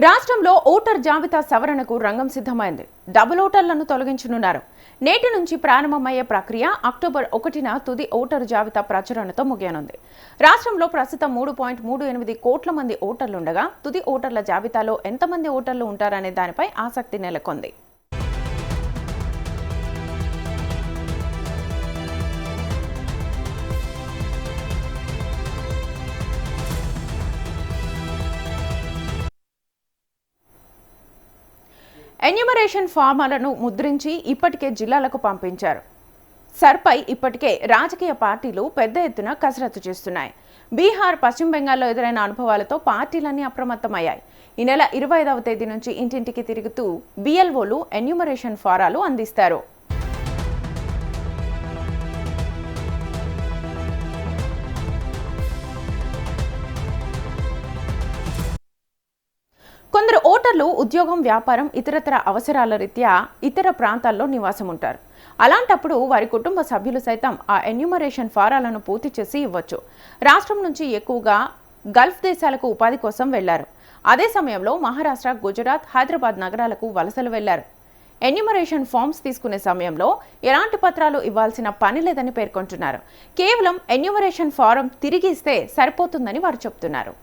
రాష్ట్రంలో ఓటర్ జాబితా సవరణకు రంగం సిద్ధమైంది. డబుల్ ఓటర్లను తొలగించనున్నారు. నేటి నుంచి ప్రారంభమయ్యే ప్రక్రియ అక్టోబర్ 1న తుది ఓటరు జాబితా ప్రచురణతో ముగియనుంది. రాష్ట్రంలో ప్రస్తుతం 3.38 కోట్ల మంది ఓటర్లుండగా తుది ఓటర్ల జాబితాలో ఎంతమంది ఓటర్లు ఉంటారనే దానిపై ఆసక్తి నెలకొంది. ఎన్యూమరేషన్ ఫారాలను ముద్రించి ఇప్పటికే జిల్లాలకు పంపించారు. సర్పై ఇప్పటికే రాజకీయ పార్టీలు పెద్ద ఎత్తున కసరత్తు చేస్తున్నాయి. బీహార్, పశ్చిమ బెంగాల్లో ఎదురైన అనుభవాలతో పార్టీలన్నీ అప్రమత్తమయ్యాయి. ఈ నెల 25వ తేదీ నుంచి ఇంటింటికి తిరుగుతూ బీఎల్ఓలు ఎన్యూమరేషన్ ఫారాలు అందిస్తారు. కొందరు ఓటర్లు ఉద్యోగం, వ్యాపారం, ఇతరతర అవసరాల రీత్యా ఇతర ప్రాంతాల్లో నివాసం ఉంటారు. అలాంటప్పుడు వారి కుటుంబ సభ్యులు సైతం ఆ ఎన్యూమరేషన్ ఫారాలను పూర్తి చేసి ఇవ్వచ్చు. రాష్ట్రం నుంచి ఎక్కువగా గల్ఫ్ దేశాలకు ఉపాధి కోసం వెళ్లారు. అదే సమయంలో మహారాష్ట్ర, గుజరాత్, హైదరాబాద్ నగరాలకు వలసలు వెళ్లారు. ఎన్యూమరేషన్ ఫామ్స్ తీసుకునే సమయంలో ఎలాంటి పత్రాలు ఇవ్వాల్సిన పని లేదని పేర్కొంటున్నారు. కేవలం ఎన్యూమరేషన్ ఫారం తిరిగి ఇస్తే సరిపోతుందని వారు చెబుతున్నారు.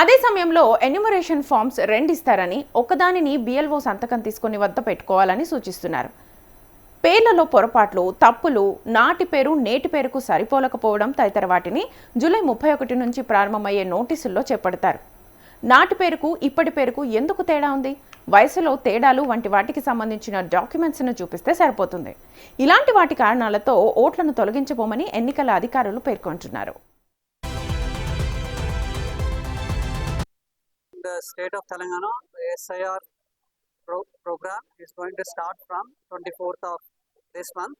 అదే సమయంలో ఎన్యూమరేషన్ ఫామ్స్ 2 ఇస్తారని, ఒకదానిని బీఎల్ఓ సంతకం తీసుకుని వద్ద పెట్టుకోవాలని సూచిస్తున్నారు. పేర్లలో పొరపాట్లు, తప్పులు, నాటి పేరు నేటి పేరుకు సరిపోలకపోవడం తదితర వాటిని జూలై 31 నుంచి ప్రారంభమయ్యే నోటీసుల్లో చేపడతారు. నాటి పేరుకు ఇప్పటి పేరుకు ఎందుకు తేడా ఉంది, వయసులో తేడాలు వంటి వాటికి సంబంధించిన డాక్యుమెంట్స్ను చూపిస్తే సరిపోతుంది. ఇలాంటి వాటి కారణాలతో ఓట్లను తొలగించబోమని ఎన్నికల అధికారులు పేర్కొంటున్నారు. The state of Telangana, the SIR program is going to start from 24th of this month.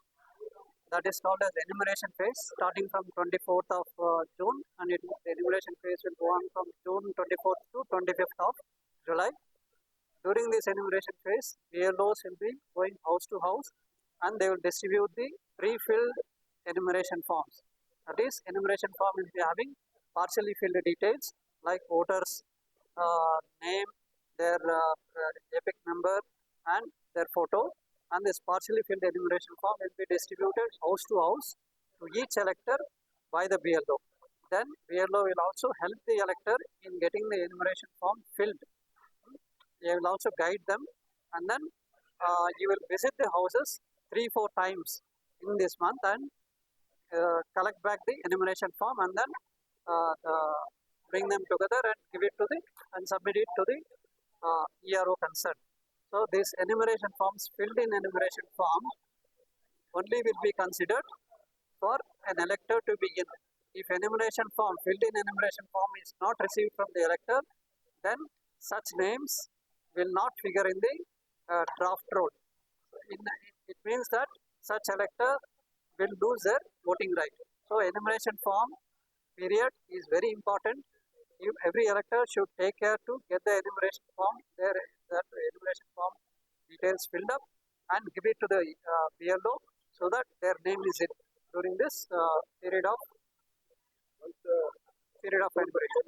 That is called as enumeration phase, starting from 24th of June, and the enumeration phase will go on from June 24th to 25th of July. During this enumeration phase, BLOs will be going house to house, and they will distribute the pre-filled enumeration forms. That is, enumeration form will be having partially filled details like voters' name, their epic number, and their photo, and this partially filled enumeration form will be distributed house to house to each elector by the BLO. Then BLO will also help the elector in getting the enumeration form filled. He will also guide them, and then you will visit the houses 3-4 times in this month and collect back the enumeration form, and then bring them together and give it to and submit it to the ERO concerned. So this enumeration forms filled in enumeration form only will be considered for an elector to be in. If enumeration form filled in enumeration form is not received from the elector, then such names will not figure in the draft roll. It means that such elector will lose their voting right. So enumeration form period is very important. Every elector should take care to get the enumeration form, that enumeration form details filled up, and give it to the BLO so that their name is in during this period of enumeration.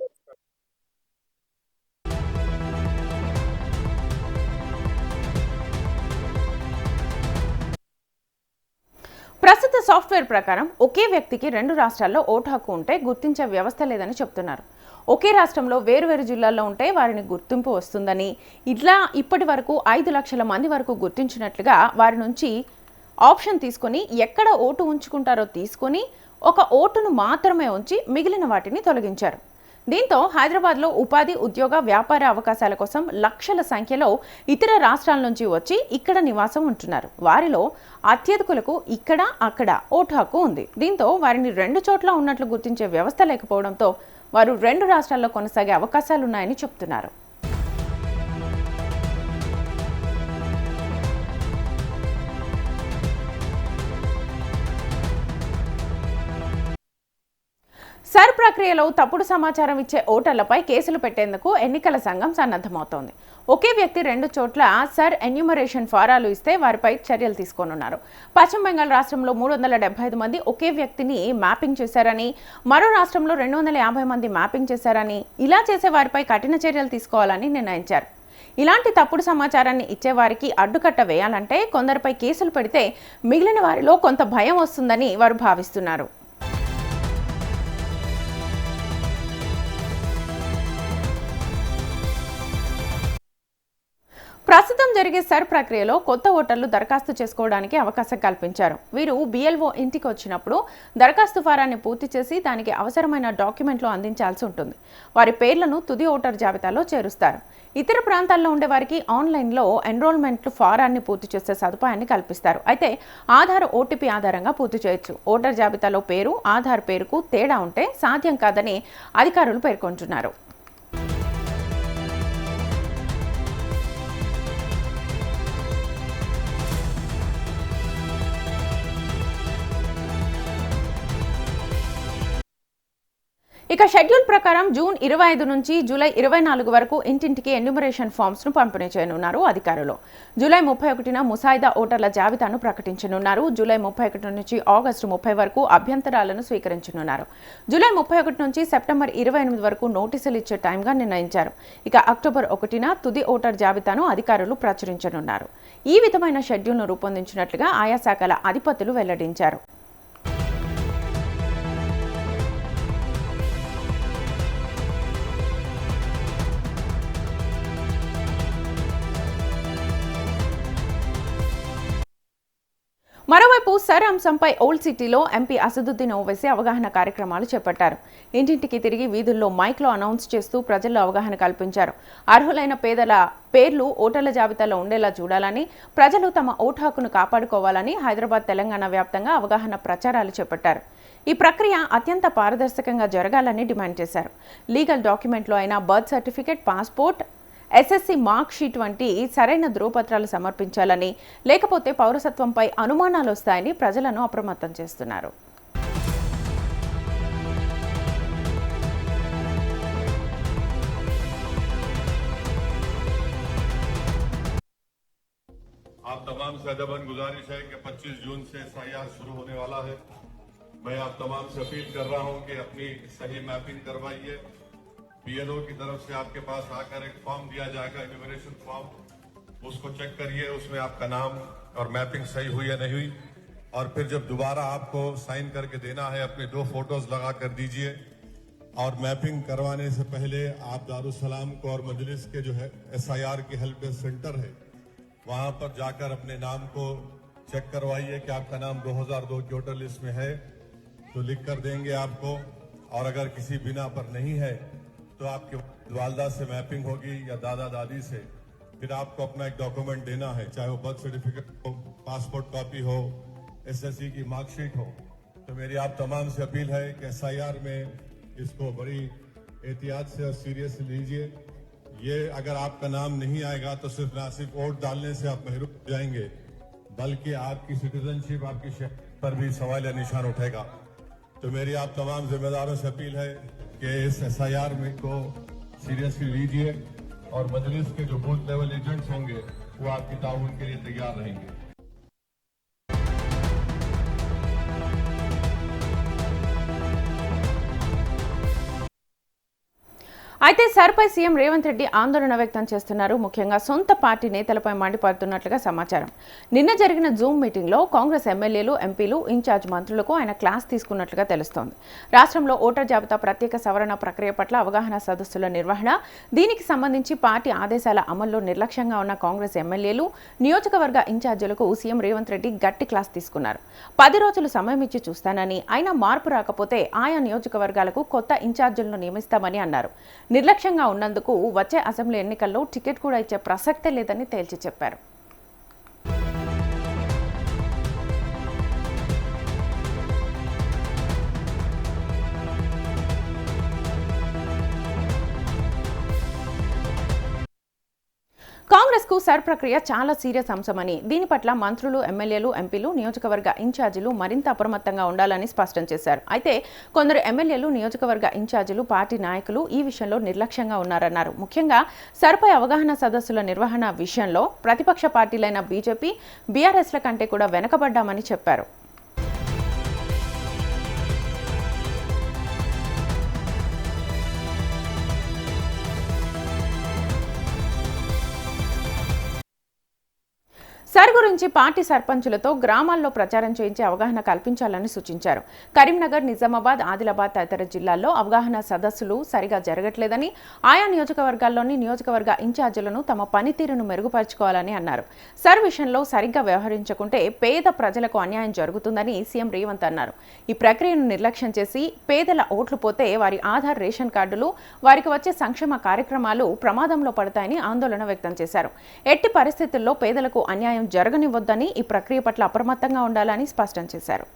ప్రస్తుత software ప్రకారం ఒకే వ్యక్తికి 2 రాష్ట్రాల్లో vote హక్కు ఉంటే గుర్తించే వ్యవస్థ లేదని చెప్తున్నారు. ఒకే రాష్ట్రంలో వేరువేరు జిల్లాల్లో ఉంటే వారిని గుర్తింపు వస్తుందని, ఇట్లా ఇప్పటి వరకు 5 లక్షల మంది వరకు గుర్తించినట్లుగా వారి నుంచి ఆప్షన్ తీసుకొని ఎక్కడ ఓటు ఉంచుకుంటారో తీసుకొని ఒక ఓటును మాత్రమే ఉంచి మిగిలిన వాటిని తొలగించారు. దీంతో హైదరాబాద్లో ఉపాధి, ఉద్యోగ, వ్యాపార అవకాశాల కోసం లక్షల సంఖ్యలో ఇతర రాష్ట్రాల నుంచి వచ్చి ఇక్కడ నివాసం ఉంటున్నారు. వారిలో అత్యధికులకు ఇక్కడ అక్కడ ఓటు హక్కు ఉంది. దీంతో వారిని 2 చోట్ల ఉన్నట్లు గుర్తించే వ్యవస్థ లేకపోవడంతో వారు 2 రాష్ట్రాల్లో కొనసాగే అవకాశాలున్నాయని చెప్తున్నారు. సర్ ప్రక్రియలో తప్పుడు సమాచారం ఇచ్చే ఓటర్లపై కేసులు పెట్టేందుకు ఎన్నికల సంఘం సన్నద్ధమవుతోంది. ఒకే వ్యక్తి 2 చోట్ల సర్ ఎన్యూమరేషన్ ఫారాలు ఇస్తే వారిపై చర్యలు తీసుకోనున్నారు. పశ్చిమ బెంగాల్ రాష్ట్రంలో 375 మంది ఒకే వ్యక్తిని మ్యాపింగ్ చేశారని, మరో రాష్ట్రంలో 250 మంది మ్యాపింగ్ చేశారని, ఇలా చేసే వారిపై కఠిన చర్యలు తీసుకోవాలని నిర్ణయించారు. ఇలాంటి తప్పుడు సమాచారాన్ని ఇచ్చేవారికి అడ్డుకట్ట వేయాలంటే కొందరిపై కేసులు పెడితే మిగిలిన వారిలో కొంత భయం వస్తుందని వారు భావిస్తున్నారు. ప్రస్తుతం జరిగే సర్ ప్రక్రియలో కొత్త ఓటర్లు దరఖాస్తు చేసుకోవడానికి అవకాశం కల్పించారు. వీరు BLO ఇంటికి వచ్చినప్పుడు దరఖాస్తు ఫారాన్ని పూర్తి చేసి దానికి అవసరమైన డాక్యుమెంట్లు అందించాల్సి ఉంటుంది. వారి పేర్లను తుది ఓటర్ జాబితాలో చేరుస్తారు. ఇతర ప్రాంతాల్లో ఉండే వారికి ఆన్లైన్లో ఎన్రోల్మెంట్ ఫారాన్ని పూర్తి చేసే సదుపాయాన్ని కల్పిస్తారు. అయితే ఆధార్ OTP ఆధారంగా పూర్తి చేయొచ్చు. ఓటర్ జాబితాలో పేరు ఆధార్ పేరుకు తేడా ఉంటే సాధ్యం కాదని అధికారులు పేర్కొంటున్నారు. ఇక షెడ్యూల్ ప్రకారం జూన్ 25 నుంచి జూలై 24 వరకు ఇంటింటికి ఎన్యూమరేషన్ ఫామ్స్ ను పంపిణీ చేయనున్నారు అధికారులు. జూలై 31న ముసాయిదా ఓటర్ల జాబితాను ప్రకటించనున్నారు. జూలై 31 నుంచి ఆగస్టు 30 వరకు అభ్యంతరాలను స్వీకరించనున్నారు. జూలై 31 నుంచి సెప్టెంబర్ 28 వరకు నోటీసులు ఇచ్చే టైంగా నిర్ణయించారు. ఇక అక్టోబర్ 1న తుది ఓటర్ జాబితాను అధికారులు ప్రచురించనున్నారు. ఈ విధమైన షెడ్యూల్ను రూపొందించినట్లుగా ఆయా శాఖల అధిపతులు వెల్లడించారు. మరోవైపు సర్ అంశంపై ఓల్డ్ సిటీలో ఎంపీ అసదుద్దీన్ ఓవైసీ అవగాహన కార్యక్రమాలు చేపట్టారు. ఇంటింటికి తిరిగి వీధుల్లో మైక్లో అనౌన్స్ చేస్తూ ప్రజల్లో అవగాహన కల్పించారు. అర్హులైన పేదల పేర్లు ఓటర్ల జాబితాలో ఉండేలా చూడాలని, ప్రజలు తమ ఓటు హక్కును కాపాడుకోవాలని హైదరాబాద్, తెలంగాణ వ్యాప్తంగా అవగాహన ప్రచారాలు చేపట్టారు. ఈ ప్రక్రియ అత్యంత పారదర్శకంగా జరగాలని డిమాండ్ చేశారు. లీగల్ డాక్యుమెంట్లో అయినా birth certificate, passport, SSC mark sheet వంటి సరైన ధ్రువపత్రాలు సమర్పించాలని, లేకపోతే పౌరసత్వంపై అనుమానాలు వస్తాయని ప్రజలను అప్రమత్తం చేస్తున్నారు. आप तमाम से अदबन गुजारिश है कि 25 जून से SIR शुरू होने वाला है। मैं आप तमाम से अपील कर रहा हूं कि अपनी सही मैपिंग करवाइए। BLO की तरफ से आपके पास आकर एक फॉर्म दिया जाएगा, एन्यूमरेशन फॉर्म, उसको चेक करिए, उसमें आपका नाम और मैपिंग सही हुई या नहीं हुई। और फिर जब दोबारा आपको साइन करके देना है, अपने 2 फोटोज लगा कर दीजिए। और मैपिंग करवाने से पहले आप दारुसलाम को और मजलिस के जो है SIR की हेल्प डेस्क सेंटर है, वहां पर जाकर अपने नाम को चेक करवाइए कि आपका नाम 2002 की वोटर लिस्ट में है तो लिख कर देंगे आपको। और अगर किसी बिना पर नहीं है तो आपके वालदा से मैपिंग होगी या दादा दादी से, फिर आपको अपना एक डॉक्यूमेंट देना है, चाहे वो बर्थ सर्टिफिकेट हो, पासपोर्ट कॉपी हो, SSC की मार्कशीट हो। तो मेरी आप तमाम से अपील है कि SIR में इसको बड़ी एहतियात से और सीरियस लीजिए। ये अगर आपका नाम नहीं आएगा तो सिर्फ ना सिर्फ वोट डालने से आप महरूम हो जाएंगे, बल्कि आपकी सिटीजनशिप, आपकी शहर पर भी सवाल या निशान उठेगा। तो मेरी आप तमाम जिम्मेदारों से अपील है कि इस SIR में को सीरियसली लीजिए और मजलिस के जो बूथ लेवल एजेंट्स होंगे वो आपकी ताउन के लिए तैयार रहेंगे। అయితే సర్పై సీఎం రేవంత్ రెడ్డి ఆందోళన వ్యక్తం చేస్తున్నారు. ముఖ్యంగా సొంత పార్టీ నేతలపై మండిపడుతున్నట్లుగా సమాచారం. నిన్న జరిగిన జూమ్ మీటింగ్లో కాంగ్రెస్ ఎమ్మెల్యేలు, ఎంపీలు, ఇన్ఛార్జ్ మంత్రులకు ఆయన క్లాస్ తీసుకున్నట్లుగా తెలుస్తోంది. రాష్ట్రంలో ఓటర్ జాబితా ప్రత్యేక సవరణ ప్రక్రియ పట్ల అవగాహన సదస్సుల నిర్వహణ, దీనికి సంబంధించి పార్టీ ఆదేశాల అమల్లో నిర్లక్ష్యంగా ఉన్న కాంగ్రెస్ ఎమ్మెల్యేలు, నియోజకవర్గ ఇన్ఛార్జీలకు సీఎం రేవంత్ రెడ్డి గట్టి క్లాస్ తీసుకున్నారు. 10 రోజులు సమయం ఇచ్చి చూస్తానని, అయినా మార్పు రాకపోతే ఆయా నియోజకవర్గాలకు కొత్త ఇన్ఛార్జీలను నియమిస్తామని అన్నారు. నిర్లక్ష్యంగా ఉన్నందుకు వచ్చే అసెంబ్లీ ఎన్నికల్లో టికెట్ కూడా ఇచ్చే ప్రసక్తే లేదని తేల్చి చెప్పారు. కాంగ్రెస్ కు సర్ ప్రక్రియ చాలా సీరియస్ అంశమని, దీని పట్ల మంత్రులు, ఎమ్మెల్యేలు, ఎంపీలు, నియోజకవర్గ ఇన్ఛార్జీలు మరింత అప్రమత్తంగా ఉండాలని స్పష్టం చేశారు. అయితే కొందరు ఎమ్మెల్యేలు, నియోజకవర్గ ఇన్ఛార్జీలు, పార్టీ నాయకులు ఈ విషయంలో నిర్లక్ష్యంగా ఉన్నారన్నారు. ముఖ్యంగా సర్పై అవగాహన సదస్సుల నిర్వహణ విషయంలో ప్రతిపక్ష పార్టీలైన బీజేపీ, బీఆర్ఎస్ల కంటే కూడా వెనకబడ్డామని చెప్పారు. సర్ గురించి పార్టీ సర్పంచులతో గ్రామాల్లో ప్రచారం చేయించి అవగాహన కల్పించాలని సూచించారు. కరీంనగర్, నిజామాబాద్, ఆదిలాబాద్ తదితర జిల్లాల్లో అవగాహన సదస్సులు సరిగా జరగట్లేదని, ఆయా నియోజకవర్గాల్లోని నియోజకవర్గ ఇన్ఛార్జీలను తమ పనితీరును మెరుగుపరుచుకోవాలని అన్నారు. సర్ విషయంలో సరిగ్గా వ్యవహరించకుంటే పేద ప్రజలకు అన్యాయం జరుగుతుందని సీఎం రేవంత్ అన్నారు. ఈ ప్రక్రియను నిర్లక్ష్యం చేసి పేదల ఓట్లు పోతే వారి ఆధార్, రేషన్ కార్డులు, వారికి వచ్చే సంక్షేమ కార్యక్రమాలు ప్రమాదంలో పడతాయని ఆందోళన వ్యక్తం చేశారు. ఎట్టి పరిస్థితుల్లో పేదలకు అన్యాయం జరగనివ్వొద్దని, ఈ ప్రక్రియ పట్ల అప్రమత్తంగా ఉండాలని స్పష్టం చేశారు.